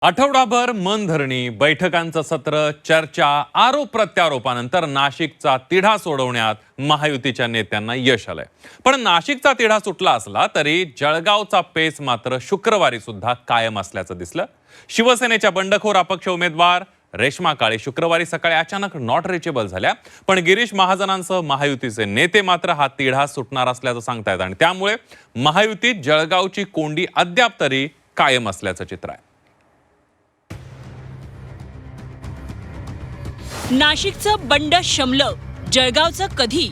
आठवडाभर मनधरणी, बैठकांचं सत्र, चर्चा, आरोप प्रत्यारोपानंतर नाशिकचा तिढा सोडवण्यात महायुतीच्या नेत्यांना यश आलंय. पण नाशिकचा तिढा सुटला असला तरी जळगावचा पेच मात्र शुक्रवारी सुद्धा कायम असल्याचं दिसलं. शिवसेनेच्या बंडखोर अपक्ष उमेदवार रेश्मा काळे शुक्रवारी सकाळी अचानक नॉट रिचेबल झाल्या. पण गिरीश महाजनांसह महायुतीचे नेते मात्र हा तिढा सुटणार असल्याचं सांगतायत आणि त्यामुळे महायुतीत जळगावची कोंडी अद्याप तरी कायम असल्याचं चित्र आहे. नाशिकचं बंड शमलं, जळगावचं कधी?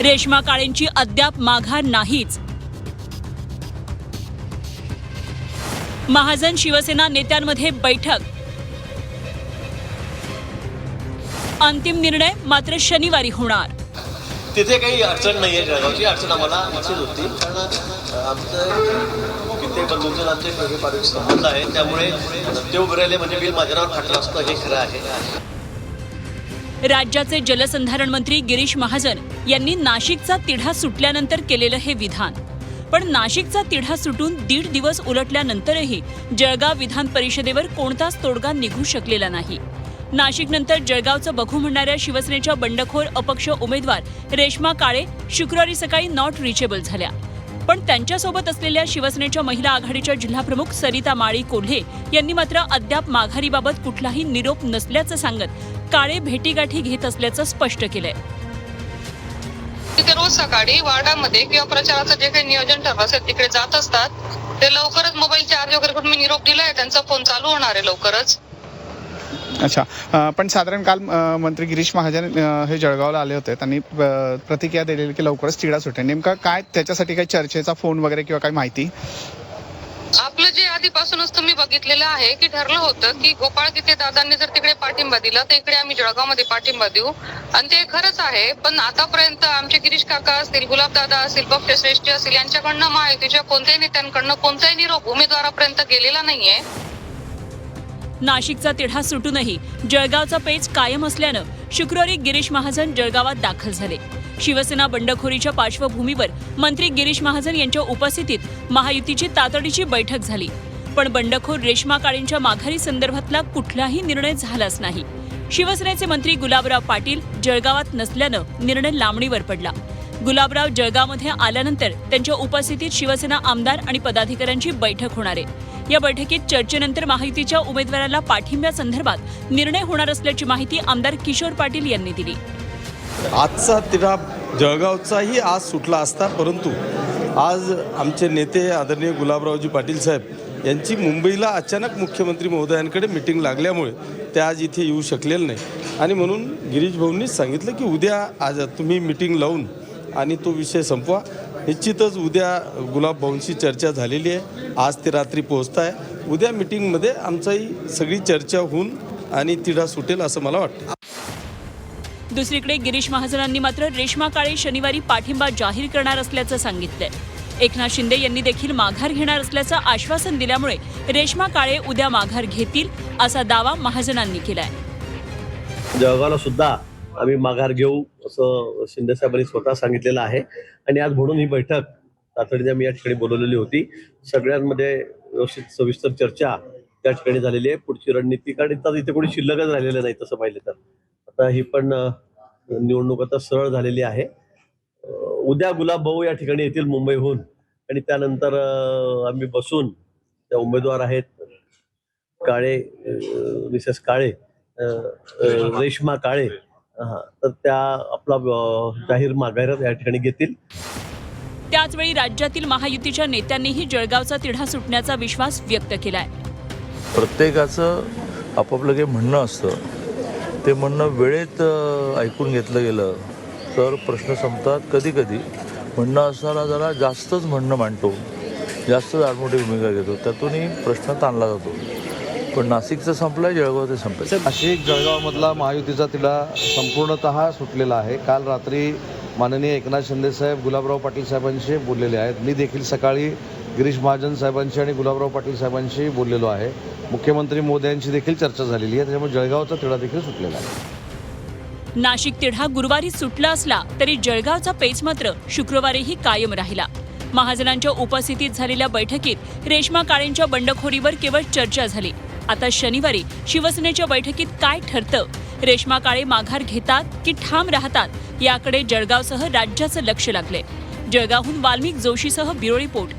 रेश्मा काळेंची अद्याप माघार नाहीच. महाजन शिवसेना नेत्यांमध्ये बैठक, अंतिम निर्णय मात्र शनिवारी होणार. तिथे काही अडचण नाहीये. जळगावची अडचण आम्हाला निश्चित होती, कारण आमचं कित्येक बंधूंचे नाते पारिवारिक संबंध आहे, त्यामुळे ते उभे राहिले म्हणजे बिल माझ्यावर फाटलं असतं हे खरं आहे. राज्याचे जलसंधारण मंत्री गिरीश महाजन यांनी नाशिकचा तिढा सुटल्यानंतर केलेलं हे विधान. पण नाशिकचा तिढा सुटून 1.5 दिवस उलटल्यानंतरही जळगाव विधान परिषदेवर कोणताच तोडगा निघू शकलेला नाही. नाशिकनंतर जळगावचं बघू म्हणणाऱ्या शिवसेनेच्या बंडखोर अपक्ष उमेदवार रेश्मा काळे शुक्रवारी सकाळी नॉट रिचेबल झाल्या. पण त्यांच्यासोबत असलेल्या शिवसेनेच्या महिला आघाडीच्या जिल्हाप्रमुख सरिता माळी कोल्हे यांनी मात्र अद्याप माघारीबाबत कुठलाही निरोप नसल्याचं सांगत काळे भेटीगाठी घेत असल्याचं स्पष्ट केलंय. तिथे रोज सकाळी वार्डामध्ये किंवा प्रचाराचं जे काही नियोजन ठरलं असेल तिकडे जात असतात. ते लवकरच मोबाईल चार्ज वगैरे करून मी निरोप दिलाय, त्यांचा फोन चालू होणार आहे लवकरच. अच्छा, पण साधारण काल मंत्री गिरीश महाजन हे जळगावला आले होते. त्यांनी प्रतिक्रिया दिलेली की लवकरच तिढा सुटेल. नेमका काय त्याच्यासाठी काही चर्चेचा फोन वगैरे किंवा काही माहिती? आपलं जे आधीपासूनच तुम्ही बघितलेलं आहे की ठरलं होतं की गोपाळ गीते दादांनी जर तिकडे पाठिंबा दिला तर इकडे आम्ही जळगावमध्ये पाठिंबा देऊ, आणि ते खरंच आहे. पण आतापर्यंत आमचे गिरीश काका असतील, गुलाबदादा असतील, पक्षश्रेष्ठी असतील, यांच्याकडनं महायुतीच्या कोणत्याही नेत्यांकडनं कोणताही निरोप उमेदवारापर्यंत गेलेला नाहीये. नाशिकचा तिढा सुटूनही जळगावचा पेच कायम असल्यानं शुक्रवारी गिरीश महाजन जळगावात दाखल झाले. शिवसेना बंडखोरीच्या पार्श्वभूमीवर मंत्री गिरीश महाजन यांच्या उपस्थितीत महायुतीची तातडीची बैठक झाली. पण बंडखोर रेश्मा काळेंच्या माघारी संदर्भातला कुठलाही निर्णय झालाच नाही. शिवसेनेचे मंत्री गुलाबराव पाटील जळगावात नसल्यानं निर्णय लांबणीवर पडला. गुलाबराव जळगावमध्ये आल्यानंतर त्यांच्या उपस्थितीत शिवसेना आमदार आणि पदाधिकाऱ्यांची बैठक होणार आहे. या बैठकीत चर्चेनंतर महायुतीच्या उमेदवाराला पाठिंब्यासंदर्भात निर्णय होणार असल्याची माहिती आमदार किशोर पाटील यांनी दिली. आजचा तिढा जळगावचाही आज सुटला असता, परंतु आज आमचे नेते आदरणीय गुलाबरावजी पाटील साहेब यांची मुंबईला अचानक मुख्यमंत्री महोदयांकडे मिटिंग लागल्यामुळे ते आज इथे येऊ शकलेले नाही. आणि म्हणून गिरीश भाऊंनीच सांगितलं की उद्या आज तुम्ही मिटिंग लावून आणि तो विषय संपवा. निश्चितच उद्या गुलाबभाऊंशी चर्चा झालेली आहे. आज ते रात्री पोहोचत आहे. उद्या मिटिंगमध्ये आमचाही सगळी चर्चा होऊन आणि तिढा सुटेल असं मला वाटतं. दुसरीकडे गिरीश महाजनांनी मात्र रेश्मा काळे शनिवारी पाठिंबा जाहीर करणार असल्याचं सांगितलंय. एकनाथ शिंदे यांनी देखील माघार घेणार असल्याचं आश्वासन दिल्यामुळे रेश्मा काळे उद्या माघार घेतील असा दावा महाजनांनी केलाय. जळगावला सुद्धा आम्ही माघार घेऊ असं शिंदे साहेबांनी स्वतः सांगितलेलं आहे. आणि आज म्हणून ही बैठक तातडीने आम्ही या ठिकाणी बोलवलेली होती. सगळ्यांमध्ये व्यवस्थित सविस्तर चर्चा त्या ठिकाणी झालेली आहे. पुढची रणनीती, कारण इथे कोणी शिल्लकच राहिलेलं नाही तसं पाहिलं तर. आता ही पण निवडणूक आता सरळ झालेली आहे. उद्या गुलाब भाऊ या ठिकाणी येतील मुंबईहून, आणि त्यानंतर आम्ही बसून त्या उमेदवार आहेत काळे, मिसेस काळे, रेश्मा काळे, तर त्या आपला जाहीर माघार या ठिकाणी घेतील. त्याचवेळी राज्यातील महायुतीच्या नेत्यांनीही जळगावचा तिढा सुटण्याचा विश्वास व्यक्त केलाय. प्रत्येकाचं आपापलं काही म्हणणं असतं, ते म्हणणं वेळेत ऐकून घेतलं गेलं तर प्रश्न संपतात. कधी कधी म्हणणं असताना जरा जास्तच म्हणणं मांडतो, जास्तच आडमोठी भूमिका घेतो, त्यातूनही प्रश्न ताणला जातो. पण नाशिकचं संपलं, जळगाव ते संपलं. नाशिक जळगावमधला महायुतीचा तिढा संपूर्णतः सुटलेला आहे. काल रात्री माननीय एकनाथ शिंदे साहेब गुलाबराव पाटील साहेबांशी बोललेले आहेत. मी देखील सकाळी गिरीश महाजन साहेबांशी आणि गुलाबराव पाटील साहेबांशी बोललेलो आहे. मुख्यमंत्री मोदयांची देखील चर्चा झालेली आहे. त्याच्यामुळे जळगावचा तिढा देखील सुटलेला आहे. नाशिक तिढा गुरुवारी सुटला असला तरी जळगावचा पेच मात्र शुक्रवारीही कायम राहिला. महाजनांच्या उपस्थितीत झालेल्या बैठकीत रेश्मा काळेंच्या बंडखोरीवर केवळ चर्चा झाली. आता शनिवारी शिवसेनेच्या बैठकीत काय ठरतं? रेश्मा काळे माघार घेतात की ठाम राहतात याकडे जळगावसह राज्याचं लक्ष लागले. जळगावहून वाल्मिक जोशीसह ब्युरो रिपोर्ट